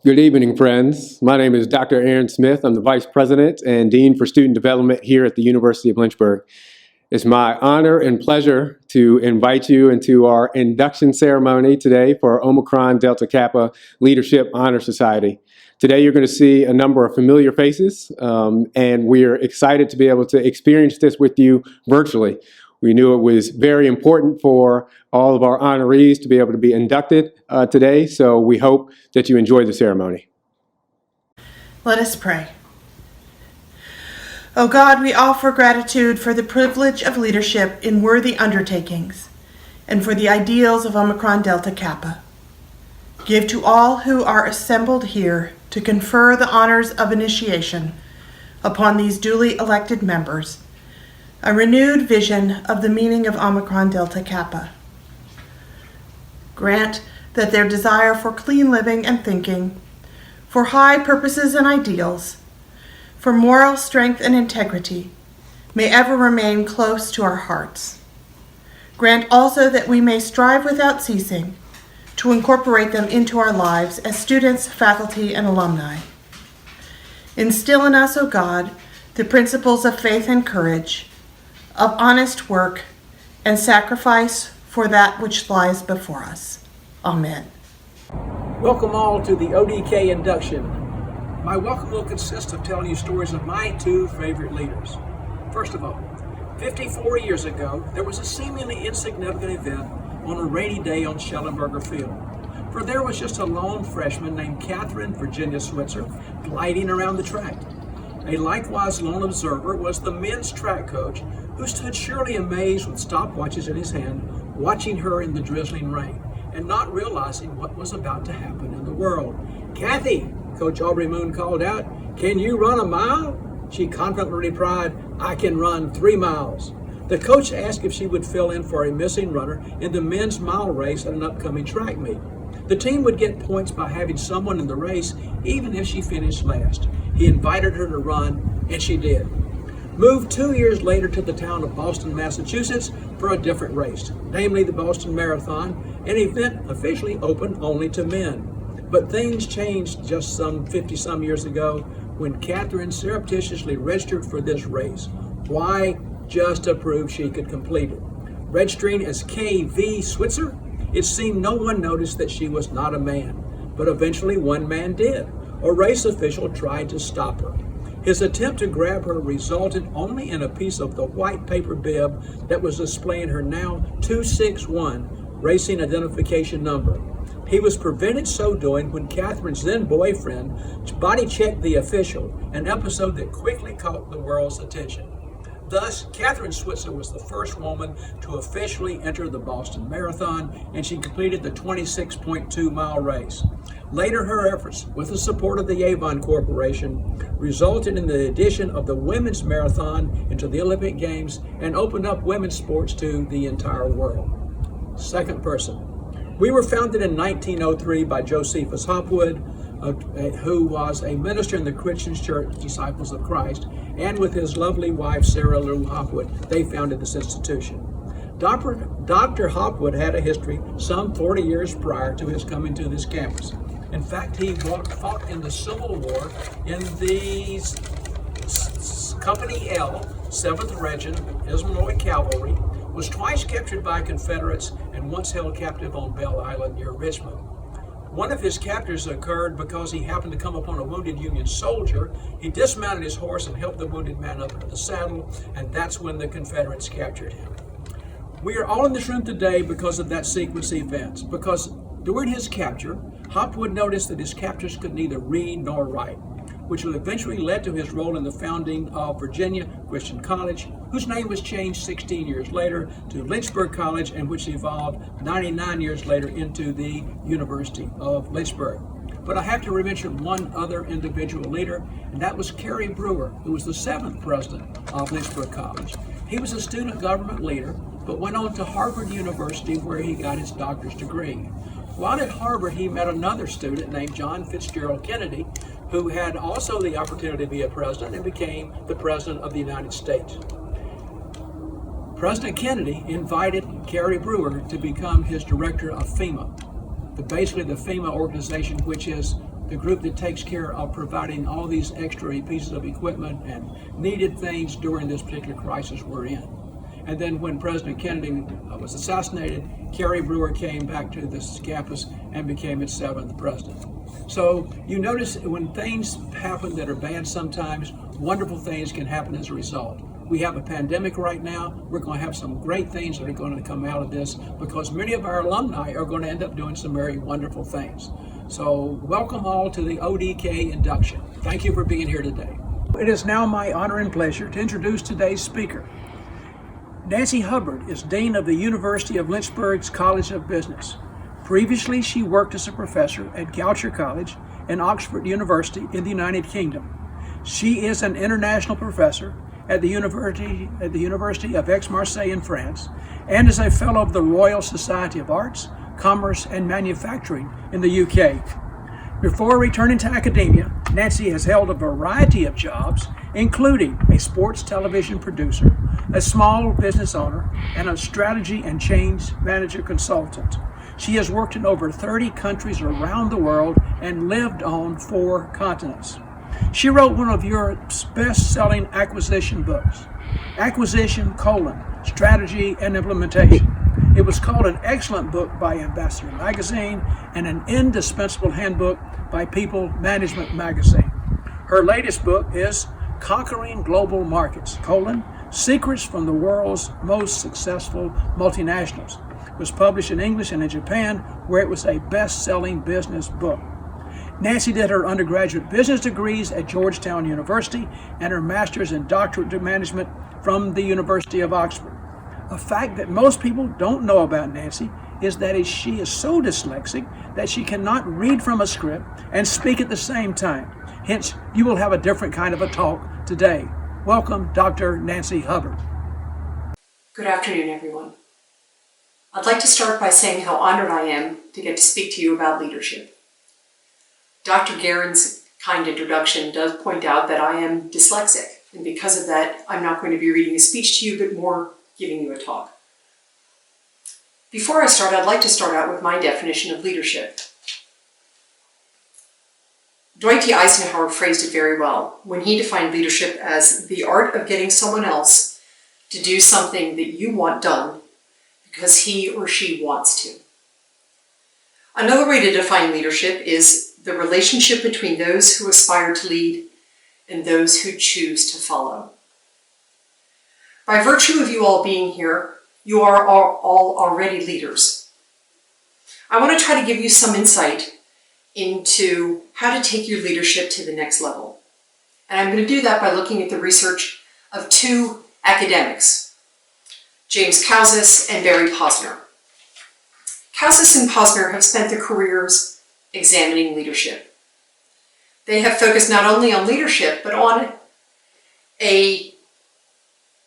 Good evening, friends. My name is Dr. Aaron Smith. I'm the Vice President and Dean for Student Development here at the University of Lynchburg. It's my honor and pleasure to invite you into our induction ceremony today for our Omicron Delta Kappa Leadership Honor Society. Today you're going to see a number of familiar faces, and we're excited to be able to experience this with you virtually. We knew it was very important for all of our honorees to be able to be inducted today, so we hope that you enjoy the ceremony. Let us pray. O God, we offer gratitude for the privilege of leadership in worthy undertakings and for the ideals of Omicron Delta Kappa. Give to all who are assembled here to confer the honors of initiation upon these duly elected members a renewed vision of the meaning of Omicron Delta Kappa. Grant that their desire for clean living and thinking, for high purposes and ideals, for moral strength and integrity, may ever remain close to our hearts. Grant also that we may strive without ceasing to incorporate them into our lives as students, faculty, and alumni. Instill in us, O God, the principles of faith and courage, of honest work and sacrifice for that which lies before us. Amen. Welcome all to the ODK Induction. My welcome will consist of telling you stories of my two favorite leaders. First of all, 54 years ago, there was a seemingly insignificant event on a rainy day on Schellenberger Field. For there was just a lone freshman named Catherine Virginia Switzer gliding around the track. A likewise lone observer was the men's track coach, who stood surely amazed with stopwatches in his hand, watching her in the drizzling rain, and not realizing what was about to happen in the world. "Kathy," Coach Aubrey Moon called out, "can you run a mile?" She confidently replied, "I can run 3 miles." The coach asked if she would fill in for a missing runner in the men's mile race at an upcoming track meet. The team would get points by having someone in the race, even if she finished last. He invited her to run, and she did. Moved 2 years later to the town of Boston, Massachusetts for a different race, namely the Boston Marathon, an event officially open only to men. But things changed just some 50-some years ago when Catherine surreptitiously registered for this race. Why? Just to prove she could complete it. Registering as KV Switzer, it seemed no one noticed that she was not a man, but eventually one man did. A race official tried to stop her. His attempt to grab her resulted only in a piece of the white paper bib that was displaying her now 261 racing identification number. He was prevented so doing when Catherine's then boyfriend body checked the official, an episode that quickly caught the world's attention. Thus, Catherine Switzer was the first woman to officially enter the Boston Marathon, and she completed the 26.2-mile race. Later, her efforts, with the support of the Avon Corporation, resulted in the addition of the women's marathon into the Olympic Games and opened up women's sports to the entire world. Second person. We were founded in 1903 by Josephus Hopwood, who was a minister in the Christian Church Disciples of Christ, and with his lovely wife, Sarah Lou Hopwood, they founded this institution. Dr. Hopwood had a history some 40 years prior to his coming to this campus. In fact, he fought in the Civil War in the Company L, 7th Regiment, Illinois Cavalry, was twice captured by Confederates and once held captive on Belle Island near Richmond. One of his captures occurred because he happened to come upon a wounded Union soldier. He dismounted his horse and helped the wounded man up into the saddle, and that's when the Confederates captured him. We are all in this room today because of that sequence of events, because during his capture, Hopwood noticed that his captors could neither read nor write, which eventually led to his role in the founding of Virginia Christian College, whose name was changed 16 years later to Lynchburg College, and which evolved 99 years later into the University of Lynchburg. But I have to mention one other individual leader, and that was Cary Brewer, who was the 7th president of Lynchburg College. He was a student government leader, but went on to Harvard University, where he got his doctor's degree. While at Harvard, he met another student named John Fitzgerald Kennedy, who had also the opportunity to be a president and became the president of the United States. President Kennedy invited Cary Brewer to become his director of FEMA, basically the FEMA organization, which is the group that takes care of providing all these extra pieces of equipment and needed things during this particular crisis we're in. And then when President Kennedy was assassinated, Carrie Brewer came back to this campus and became its 7th president. So you notice when things happen that are bad sometimes, wonderful things can happen as a result. We have a pandemic right now. We're going to have some great things that are going to come out of this because many of our alumni are going to end up doing some very wonderful things. So welcome all to the ODK Induction. Thank you for being here today. It is now my honor and pleasure to introduce today's speaker. Nancy Hubbard is Dean of the University of Lynchburg's College of Business. Previously, she worked as a professor at Goucher College and Oxford University in the United Kingdom. She is an international professor at the University of Aix-Marseille in France and is a fellow of the Royal Society of Arts, Commerce and Manufacturing in the UK. Before returning to academia, Nancy has held a variety of jobs, including a sports television producer, a small business owner, and a strategy and change manager consultant. She has worked in over 30 countries around the world and lived on 4 continents. She wrote one of Europe's best-selling acquisition books, Acquisition: Strategy and Implementation. It was called an excellent book by Ambassador Magazine and an indispensable handbook by People Management Magazine. Her latest book is Conquering Global Markets, Secrets from the World's Most Successful Multinationals. It was published in English and in Japan, where it was a best-selling business book. Nancy did her undergraduate business degrees at Georgetown University and her master's and doctorate of management from the University of Oxford. A fact that most people don't know about Nancy is that she is so dyslexic that she cannot read from a script and speak at the same time. Hence, you will have a different kind of a talk today. Welcome, Dr. Nancy Hubbard. Good afternoon, everyone. I'd like to start by saying how honored I am to get to speak to you about leadership. Dr. Guerin's kind introduction does point out that I am dyslexic, and because of that, I'm not going to be reading a speech to you, but more giving you a talk. Before I start, I'd like to start out with my definition of leadership. Dwight D. Eisenhower phrased it very well when he defined leadership as the art of getting someone else to do something that you want done because he or she wants to. Another way to define leadership is the relationship between those who aspire to lead and those who choose to follow. By virtue of you all being here, you are all already leaders. I want to try to give you some insight into how to take your leadership to the next level. And I'm going to do that by looking at the research of 2 academics, James Kouzes and Barry Posner. Kouzes and Posner have spent their careers examining leadership. They have focused not only on leadership, but on an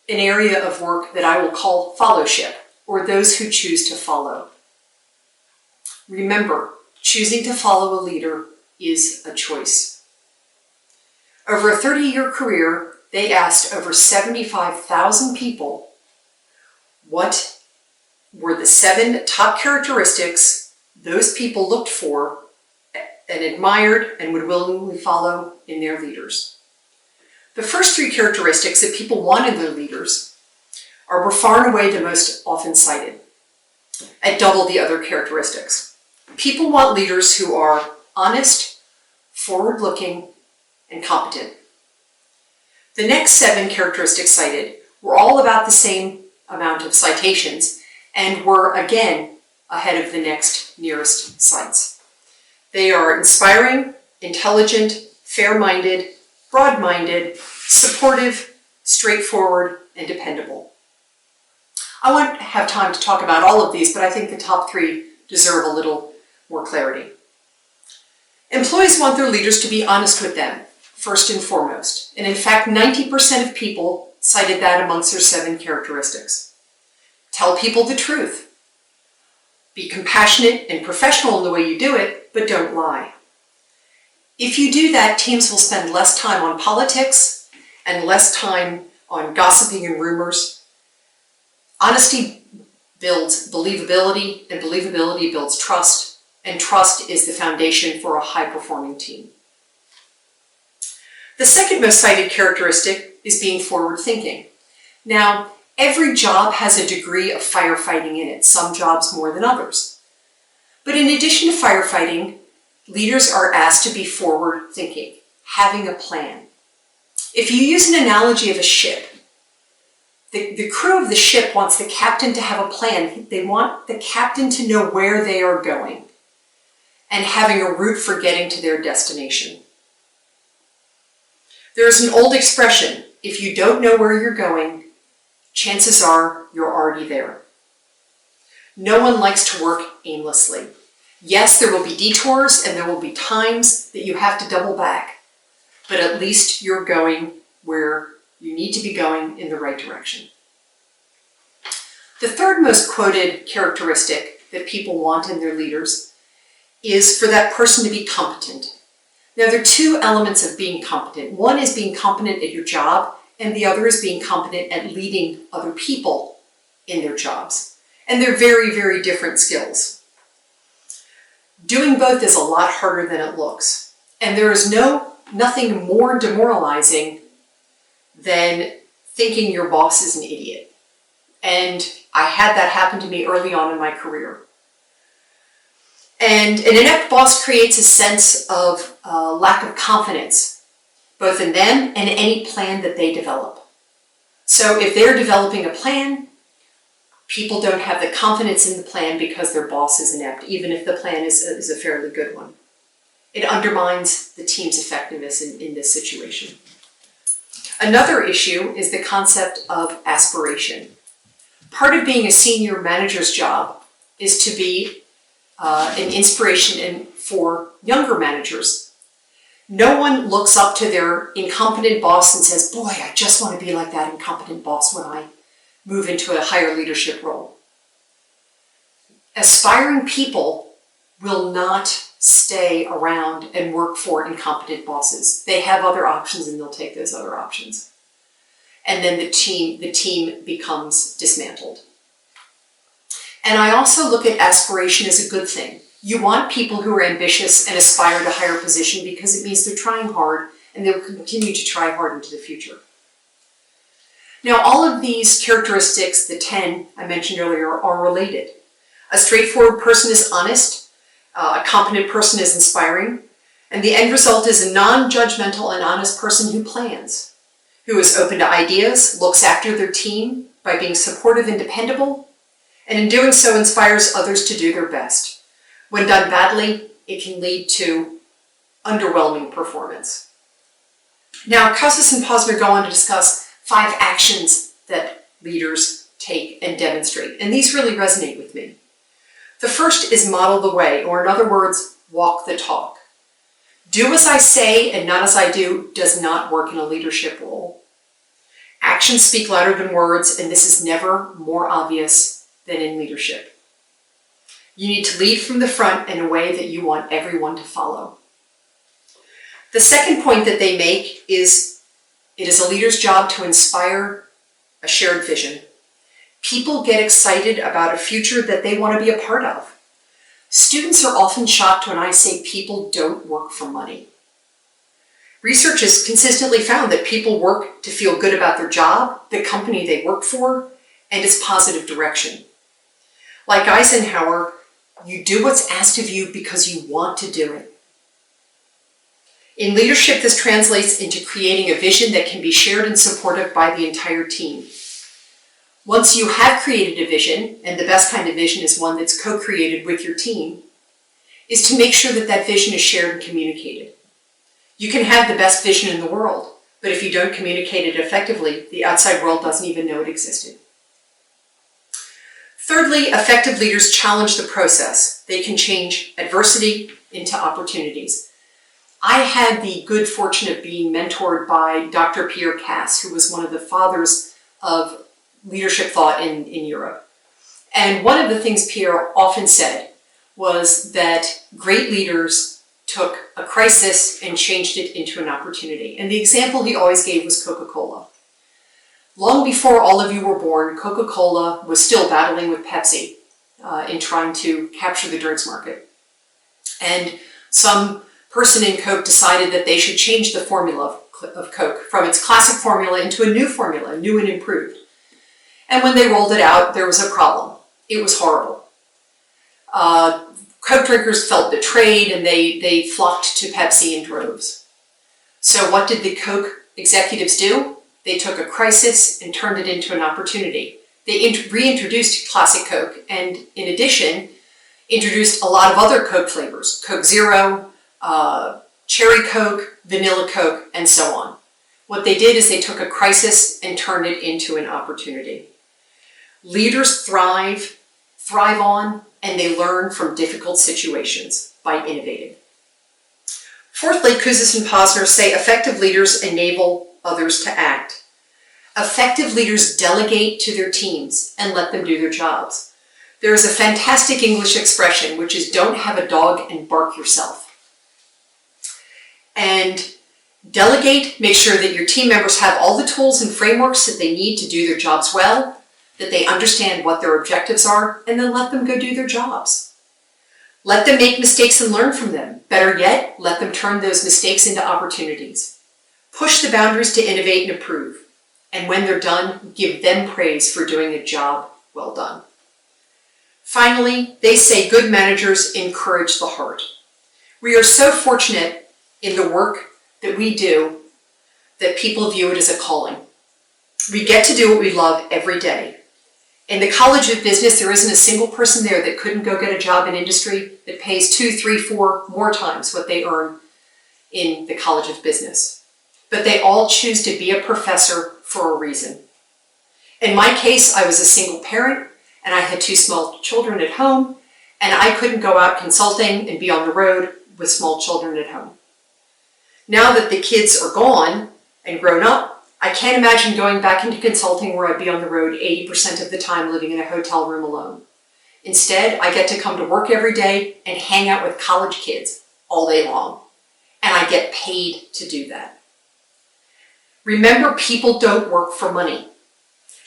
area of work that I will call fellowship, or those who choose to follow. Remember, choosing to follow a leader is a choice. Over a 30-year career, they asked over 75,000 people what were the 7 top characteristics those people looked for and admired and would willingly follow in their leaders. The first 3 characteristics that people want in their leaders were far and away the most often cited, at double the other characteristics. People want leaders who are honest, forward-looking, and competent. The next 7 characteristics cited were all about the same amount of citations and were, again, ahead of the next nearest cites. They are inspiring, intelligent, fair-minded, broad-minded, supportive, straightforward, and dependable. I won't have time to talk about all of these, but I think the top 3 deserve a little more clarity. Employees want their leaders to be honest with them, first and foremost. And in fact, 90% of people cited that amongst their 7 characteristics. Tell people the truth. Be compassionate and professional in the way you do it, but don't lie. If you do that, teams will spend less time on politics and less time on gossiping and rumors. Honesty builds believability, and believability builds trust, and trust is the foundation for a high-performing team. The second most cited characteristic is being forward-thinking. Now, every job has a degree of firefighting in it, some jobs more than others. But in addition to firefighting, leaders are asked to be forward-thinking, having a plan. If you use an analogy of a ship, the crew of the ship wants the captain to have a plan. They want the captain to know where they are going and having a route for getting to their destination. There's an old expression, if you don't know where you're going, chances are you're already there. No one likes to work aimlessly. Yes, there will be detours and there will be times that you have to double back, but at least you're going where you need to be going in the right direction. The third most quoted characteristic that people want in their leaders is for that person to be competent. Now, there are two elements of being competent. One is being competent at your job, and the other is being competent at leading other people in their jobs. And they're very, very different skills. Doing both is a lot harder than it looks. And there is nothing more demoralizing than thinking your boss is an idiot. And I had that happen to me early on in my career. And an inept boss creates a sense of lack of confidence, both in them and any plan that they develop. So if they're developing a plan, people don't have the confidence in the plan because their boss is inept, even if the plan is a fairly good one. It undermines the team's effectiveness in this situation. Another issue is the concept of aspiration. Part of being a senior manager's job is to be an inspiration for younger managers. No one looks up to their incompetent boss and says, boy, I just want to be like that incompetent boss when I move into a higher leadership role. Aspiring people will not stay around and work for incompetent bosses. They have other options and they'll take those other options. And then the team becomes dismantled. And I also look at aspiration as a good thing. You want people who are ambitious and aspire to higher position because it means they're trying hard and they'll continue to try hard into the future. Now, all of these characteristics, the 10 I mentioned earlier, are related. A straightforward person is honest, a competent person is inspiring, and the end result is a non-judgmental and honest person who plans, who is open to ideas, looks after their team by being supportive and dependable, and in doing so inspires others to do their best. When done badly, it can lead to underwhelming performance. Now, Casas and Posner go on to discuss 5 actions that leaders take and demonstrate, and these really resonate with me. The first is model the way, or in other words, walk the talk. Do as I say and not as I do does not work in a leadership role. Actions speak louder than words, and this is never more obvious than in leadership. You need to lead from the front in a way that you want everyone to follow. The second point that they make is it is a leader's job to inspire a shared vision. People get excited about a future that they want to be a part of. Students are often shocked when I say people don't work for money. Research has consistently found that people work to feel good about their job, the company they work for, and its positive direction. Like Eisenhower, you do what's asked of you because you want to do it. In leadership, this translates into creating a vision that can be shared and supported by the entire team. Once you have created a vision, and the best kind of vision is one that's co-created with your team, is to make sure that that vision is shared and communicated. You can have the best vision in the world, but if you don't communicate it effectively, the outside world doesn't even know it existed. Thirdly, effective leaders challenge the process. They can change adversity into opportunities. I had the good fortune of being mentored by Dr. Pierre Cass, who was one of the fathers of leadership thought in Europe. And one of the things Pierre often said was that great leaders took a crisis and changed it into an opportunity. And the example he always gave was Coca-Cola. Long before all of you were born, Coca-Cola was still battling with Pepsi in trying to capture the drinks market. And some person in Coke decided that they should change the formula of Coke from its classic formula into a new formula, new and improved. And when they rolled it out, there was a problem. It was horrible. Coke drinkers felt betrayed and they flocked to Pepsi in droves. So what did the Coke executives do? They took a crisis and turned it into an opportunity. They reintroduced classic Coke and, in addition, introduced a lot of other Coke flavors, Coke Zero, Cherry Coke, Vanilla Coke, and so on. What they did is they took a crisis and turned it into an opportunity. Leaders thrive on, and they learn from difficult situations by innovating. Fourthly, Kouzes and Posner say effective leaders enable others to act. Effective leaders delegate to their teams and let them do their jobs. There is a fantastic English expression, which is don't have a dog and bark yourself. And delegate, make sure that your team members have all the tools and frameworks that they need to do their jobs well, that they understand what their objectives are, and then let them go do their jobs. Let them make mistakes and learn from them. Better yet, let them turn those mistakes into opportunities. Push the boundaries to innovate and improve. And when they're done, give them praise for doing a job well done. Finally, they say good managers encourage the heart. We are so fortunate in the work that we do that people view it as a calling. We get to do what we love every day. In the College of Business, there isn't a single person there that couldn't go get a job in industry that pays 2, 3, 4 more times what they earn in the College of Business. But they all choose to be a professor for a reason. In my case, I was a single parent and I had 2 small children at home, and I couldn't go out consulting and be on the road with small children at home. Now that the kids are gone and grown up, I can't imagine going back into consulting where I'd be on the road 80% of the time living in a hotel room alone. Instead, I get to come to work every day and hang out with college kids all day long, and I get paid to do that. Remember, people don't work for money.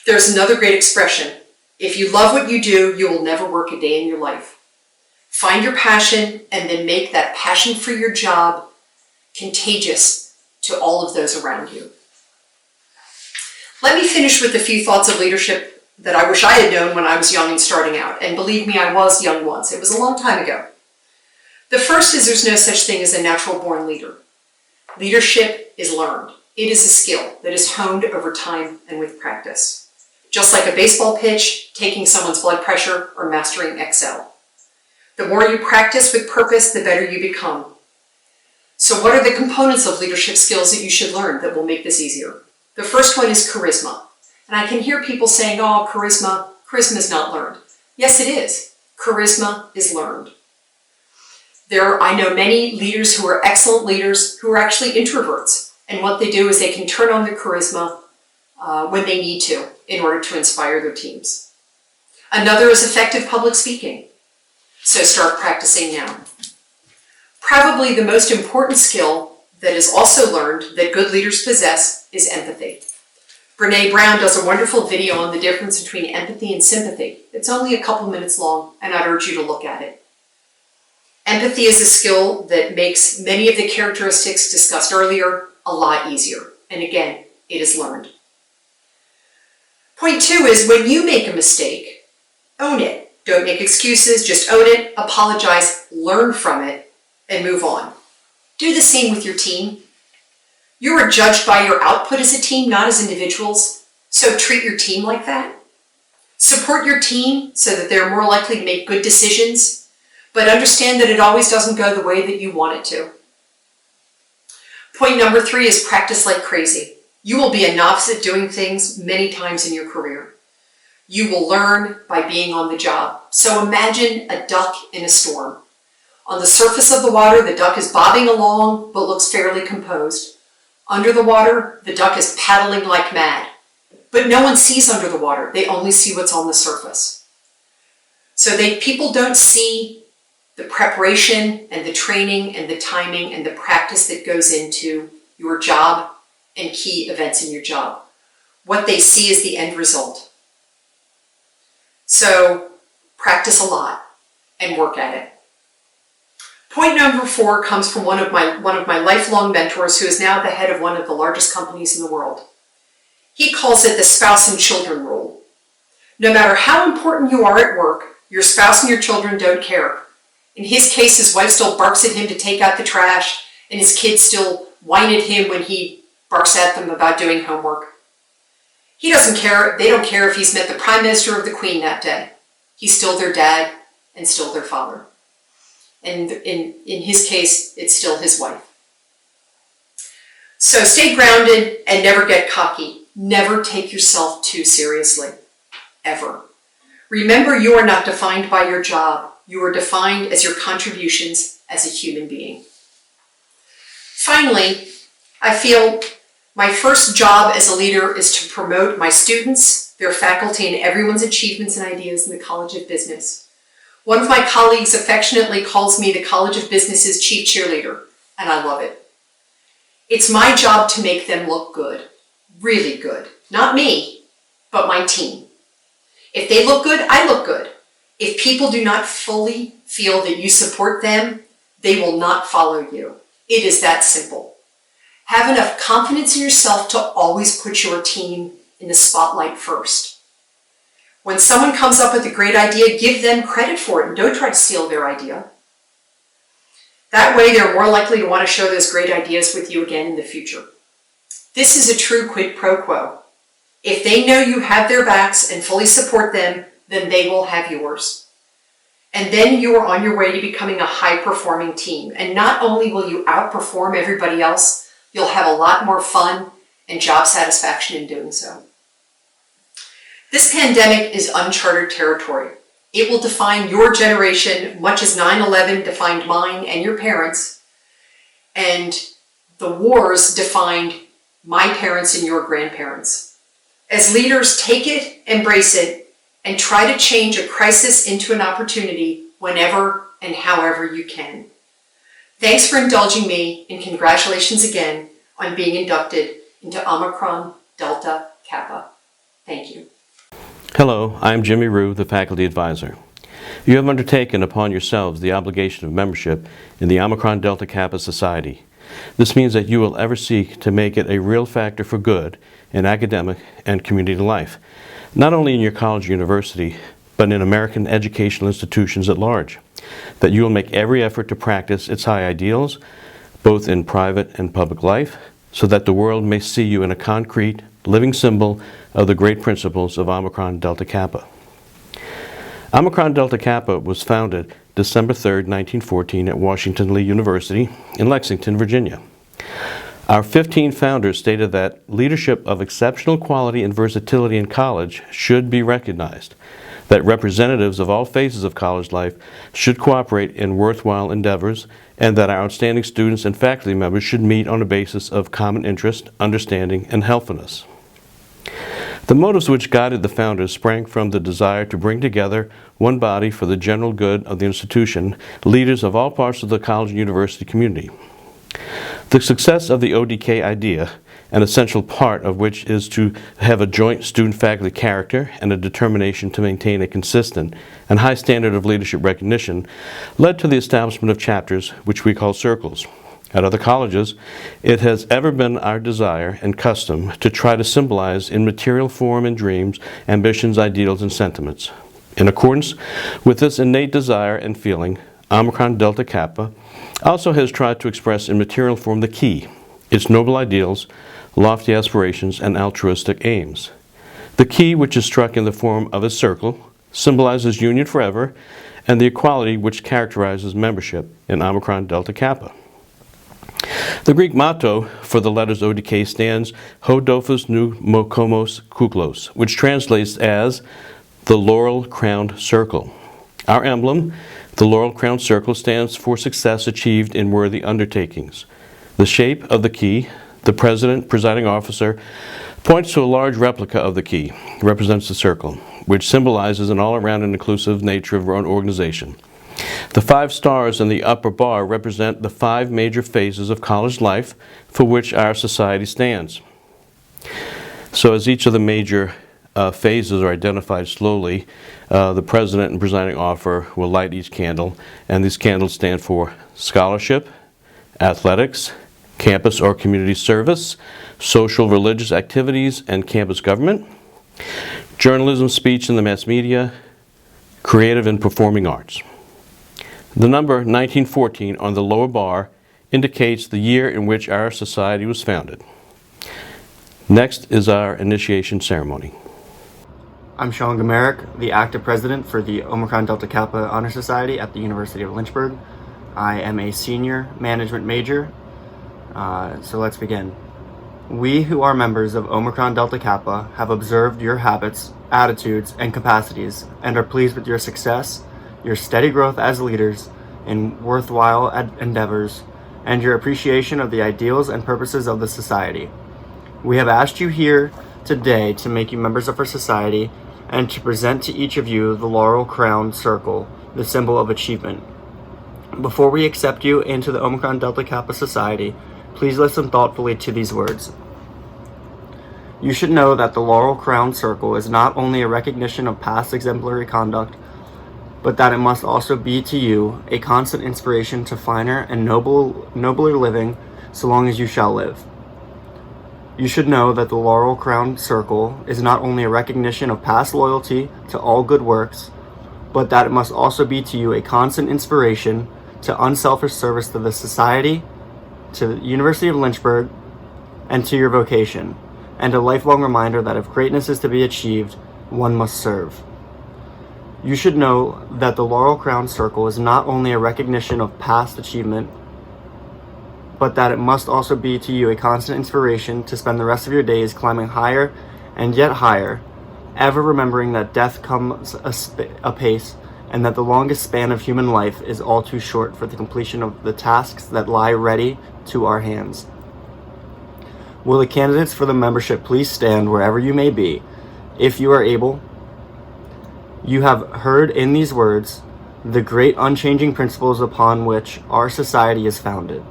There's another great expression. If you love what you do, you will never work a day in your life. Find your passion and then make that passion for your job contagious to all of those around you. Let me finish with a few thoughts of leadership that I wish I had known when I was young and starting out. And believe me, I was young once. It was a long time ago. The first is there's no such thing as a natural-born leader. Leadership is learned. It is a skill that is honed over time and with practice. Just like a baseball pitch, taking someone's blood pressure, or mastering Excel. The more you practice with purpose, the better you become. So what are the components of leadership skills that you should learn that will make this easier? The first one is charisma. And I can hear people saying, oh, charisma is not learned. Yes, it is. Charisma is learned. I know many leaders who are excellent leaders who are actually introverts. And what they do is they can turn on their charisma when they need to in order to inspire their teams. Another is effective public speaking. So start practicing now. Probably the most important skill that is also learned that good leaders possess is empathy. Brene Brown does a wonderful video on the difference between empathy and sympathy. It's only a couple minutes long, and I'd urge you to look at it. Empathy is a skill that makes many of the characteristics discussed earlier a lot easier. And again, it is learned. Point 2 is when you make a mistake, own it. Don't make excuses, just own it, apologize, learn from it, and move on. Do the same with your team. You are judged by your output as a team, not as individuals, so treat your team like that. Support your team so that they're more likely to make good decisions, but understand that it always doesn't go the way that you want it to. Point number 3 is practice like crazy. You will be a novice at doing things many times in your career. You will learn by being on the job. So imagine a duck in a storm. On the surface of the water, the duck is bobbing along, but looks fairly composed. Under the water, the duck is paddling like mad. But no one sees under the water. They only see what's on the surface. So people don't see the preparation and the training and the timing and the practice that goes into your job and key events in your job. What they see is the end result. So practice a lot and work at it. Point number 4 comes from one of my lifelong mentors who is now the head of one of the largest companies in the world. He calls it the spouse and children rule. No matter how important you are at work, your spouse and your children don't care. In his case, his wife still barks at him to take out the trash, and his kids still whine at him when he barks at them about doing homework. He doesn't care. They don't care if he's met the Prime Minister or the Queen that day. He's still their dad and still their father. And in his case, it's still his wife. So stay grounded and never get cocky. Never take yourself too seriously. Ever. Remember, you are not defined by your job. You are defined as your contributions as a human being. Finally, I feel my first job as a leader is to promote my students, their faculty, and everyone's achievements and ideas in the College of Business. One of my colleagues affectionately calls me the College of Business's chief cheerleader, and I love it. It's my job to make them look good, really good. Not me, but my team. If they look good, I look good. If people do not fully feel that you support them, they will not follow you. It is that simple. Have enough confidence in yourself to always put your team in the spotlight first. When someone comes up with a great idea, give them credit for it and don't try to steal their idea. That way, they're more likely to want to share those great ideas with you again in the future. This is a true quid pro quo. If they know you have their backs and fully support them, then they will have yours. And then you are on your way to becoming a high-performing team. And not only will you outperform everybody else, you'll have a lot more fun and job satisfaction in doing so. This pandemic is uncharted territory. It will define your generation much as 9/11 defined mine and your parents, and the wars defined my parents and your grandparents. As leaders, take it, embrace it, and try to change a crisis into an opportunity whenever and however you can. Thanks for indulging me, and congratulations again on being inducted into Omicron Delta Kappa. Thank you. Hello, I'm Jimmy Rue, the Faculty Advisor. You have undertaken upon yourselves the obligation of membership in the Omicron Delta Kappa Society. This means that you will ever seek to make it a real factor for good in academic and community life, not only in your college or university, but in American educational institutions at large. That you will make every effort to practice its high ideals, both in private and public life, so that the world may see you in a concrete, living symbol of the great principles of Omicron Delta Kappa. Omicron Delta Kappa was founded December 3, 1914 at Washington Lee University in Lexington, Virginia. Our 15 founders stated that leadership of exceptional quality and versatility in college should be recognized, that representatives of all phases of college life should cooperate in worthwhile endeavors, and that our outstanding students and faculty members should meet on a basis of common interest, understanding, and helpfulness. The motives which guided the founders sprang from the desire to bring together one body for the general good of the institution, leaders of all parts of the college and university community. The success of the ODK idea, an essential part of which is to have a joint student-faculty character and a determination to maintain a consistent and high standard of leadership recognition, led to the establishment of chapters, which we call circles. At other colleges, it has ever been our desire and custom to try to symbolize in material form and dreams, ambitions, ideals, and sentiments. In accordance with this innate desire and feeling, Omicron Delta Kappa also has tried to express in material form the key, its noble ideals, lofty aspirations, and altruistic aims. The key, which is struck in the form of a circle, symbolizes union forever and the equality which characterizes membership in Omicron Delta Kappa. The Greek motto for the letters ODK stands Ho Dophos Nou Mokomos Kuklos, which translates as the laurel-crowned circle. Our emblem, the laurel-crowned circle, stands for success achieved in worthy undertakings. The shape of the key, the president, presiding officer, points to a large replica of the key, represents the circle, which symbolizes an all-around and inclusive nature of our own organization. The 5 stars in the upper bar represent the 5 major phases of college life for which our society stands. So as each of the major phases are identified slowly. The president and presiding officer will light each candle, and these candles stand for scholarship, athletics, campus or community service, social religious activities and campus government, journalism, speech and the mass media, creative and performing arts. The number 1914 on the lower bar indicates the year in which our society was founded. Next is our initiation ceremony. I'm Sean Gamerick, the active president for the Omicron Delta Kappa Honor Society at the University of Lynchburg. I am a senior management major, so let's begin. We who are members of Omicron Delta Kappa have observed your habits, attitudes, and capacities and are pleased with your success, your steady growth as leaders in worthwhile endeavors, and your appreciation of the ideals and purposes of the society. We have asked you here today to make you members of our society and to present to each of you the Laurel Crown Circle, the symbol of achievement. Before we accept you into the Omicron Delta Kappa Society, please listen thoughtfully to these words. You should know that the Laurel Crown Circle is not only a recognition of past exemplary conduct, but that it must also be to you a constant inspiration to finer and nobler living so long as you shall live. You should know that the Laurel Crown Circle is not only a recognition of past loyalty to all good works, but that it must also be to you a constant inspiration to unselfish service to the society, to the University of Lynchburg, and to your vocation, and a lifelong reminder that if greatness is to be achieved, one must serve. You should know that the Laurel Crown Circle is not only a recognition of past achievement, but that it must also be to you a constant inspiration to spend the rest of your days climbing higher and yet higher, ever remembering that death comes apace, and that the longest span of human life is all too short for the completion of the tasks that lie ready to our hands. Will the candidates for the membership please stand wherever you may be, if you are able? You have heard in these words the great unchanging principles upon which our society is founded.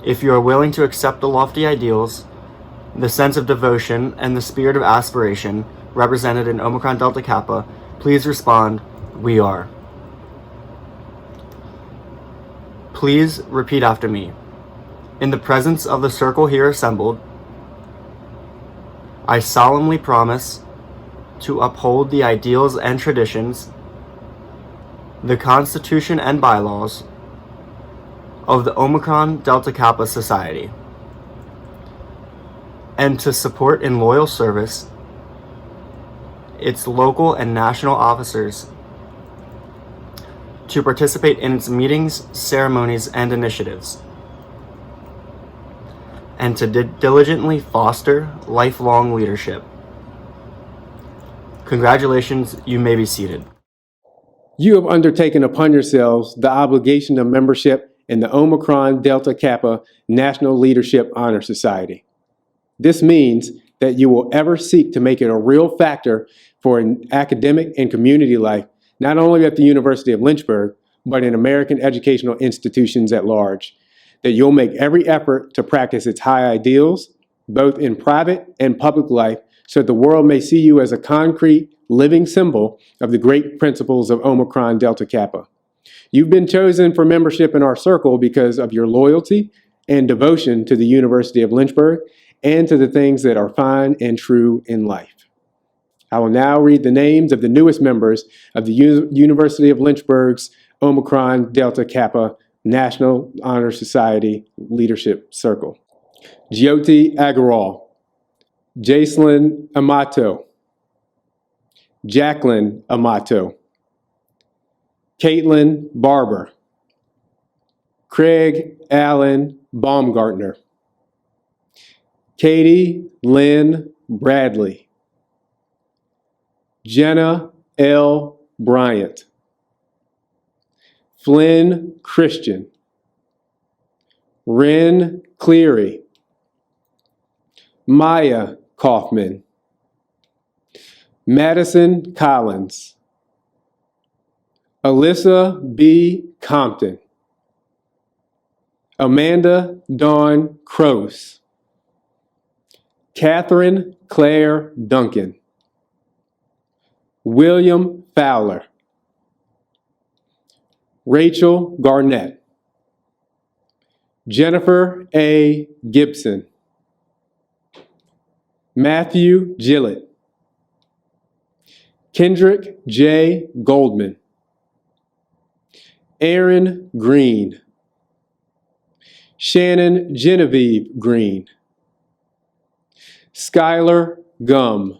If you are willing to accept the lofty ideals, the sense of devotion, and the spirit of aspiration represented in Omicron Delta Kappa, please respond, "We are." Please repeat after me. In the presence of the circle here assembled, I solemnly promise to uphold the ideals and traditions, the Constitution and bylaws of the Omicron Delta Kappa Society, and to support in loyal service its local and national officers, to participate in its meetings, ceremonies, and initiatives, and to diligently foster lifelong leadership. Congratulations, you may be seated. You have undertaken upon yourselves the obligation of membership in the Omicron Delta Kappa National Leadership Honor Society. This means that you will ever seek to make it a real factor for an academic and community life, not only at the University of Lynchburg, but in American educational institutions at large. That you'll make every effort to practice its high ideals, both in private and public life, so the world may see you as a concrete, living symbol of the great principles of Omicron Delta Kappa. You've been chosen for membership in our circle because of your loyalty and devotion to the University of Lynchburg and to the things that are fine and true in life. I will now read the names of the newest members of the University of Lynchburg's Omicron Delta Kappa National Honor Society Leadership Circle. Jyoti Agarwal, Jacelyn Amato, Jacqueline Amato, Caitlin Barber, Craig Allen Baumgartner, Katie Lynn Bradley, Jenna L. Bryant, Flynn Christian, Ren Cleary, Maya Kaufman, Madison Collins, Alyssa B. Compton, Amanda Dawn Croce, Catherine Claire Duncan, William Fowler, Rachel Garnett, Jennifer A. Gibson, Matthew Gillett, Kendrick J. Goldman, Aaron Green, Shannon Genevieve Green, Skylar Gum,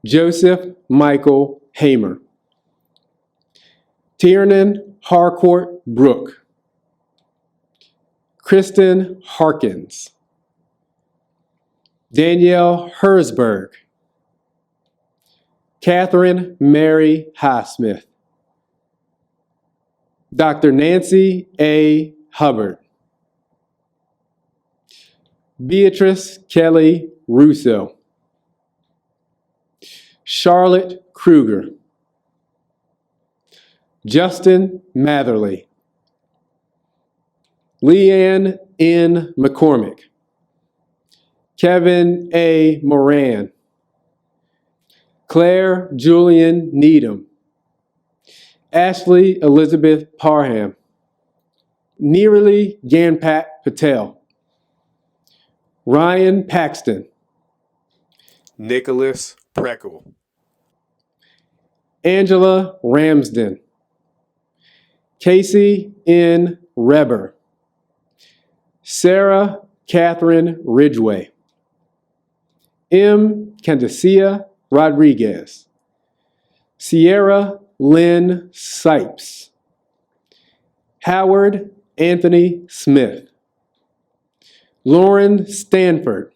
Joseph Michael Hamer, Tiernan Harcourt Brooke, Kristen Harkins, Danielle Hersberg, Catherine Mary Highsmith, Dr. Nancy A. Hubbard, Beatrice Kelly Russo, Charlotte Kruger, Justin Matherly, Leanne N. McCormick, Kevin A. Moran, Claire Julian Needham, Ashley Elizabeth Parham, Neerali Ganpat Patel, Ryan Paxton, Nicholas Preckle, Angela Ramsden, Casey N. Reber, Sarah Catherine Ridgway, M. Candacia Rodriguez, Sierra Lynn Sipes, Howard Anthony Smith, Lauren Stanford,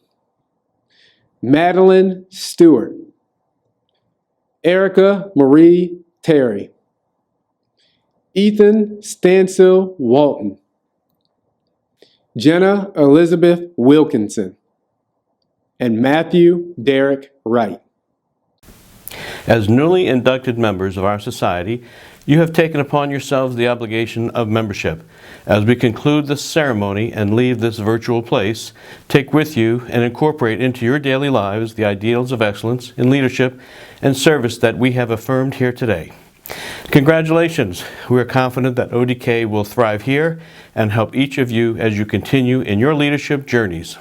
Madeline Stewart, Erica Marie Terry, Ethan Stancil Walton, Jenna Elizabeth Wilkinson, and Matthew Derek Wright. As newly inducted members of our society, you have taken upon yourselves the obligation of membership. As we conclude this ceremony and leave this virtual place, take with you and incorporate into your daily lives the ideals of excellence in leadership and service that we have affirmed here today. Congratulations! We are confident that ODK will thrive here and help each of you as you continue in your leadership journeys.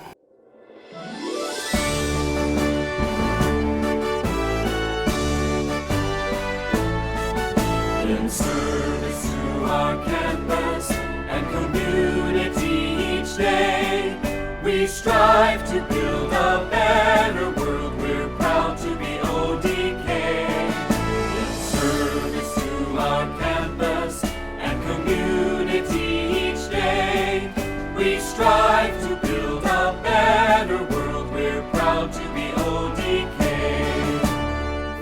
In service to our campus and community each day, we strive to build a better world. We're proud to be ODK. In service to our campus and community each day, we strive to build a better world. We're proud to be ODK.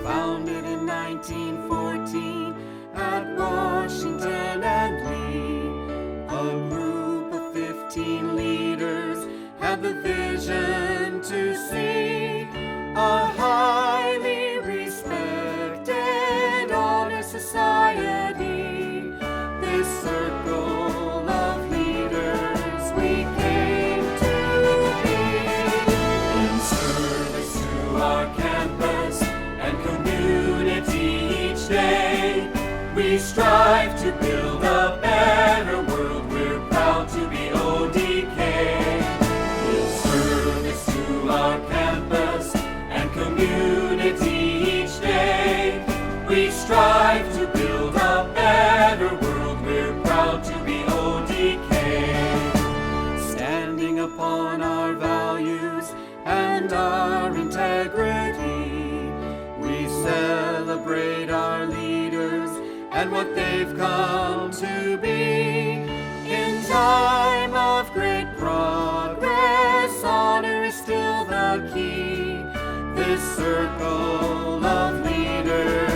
Founded in 1914 at Washington and Lee, a group of 15 leaders had the vision to see a highly respected honor society. This circle of leaders we came to be. In service to our campus and community each day, we strive to build a better world. We're proud to be ODK. In service to our campus and community each day, we strive to build a better world. We're proud to be ODK. Standing upon our values and our integrity, we celebrate our leaders and what they've come to be. In time of great progress, honor is still the key. This circle of leaders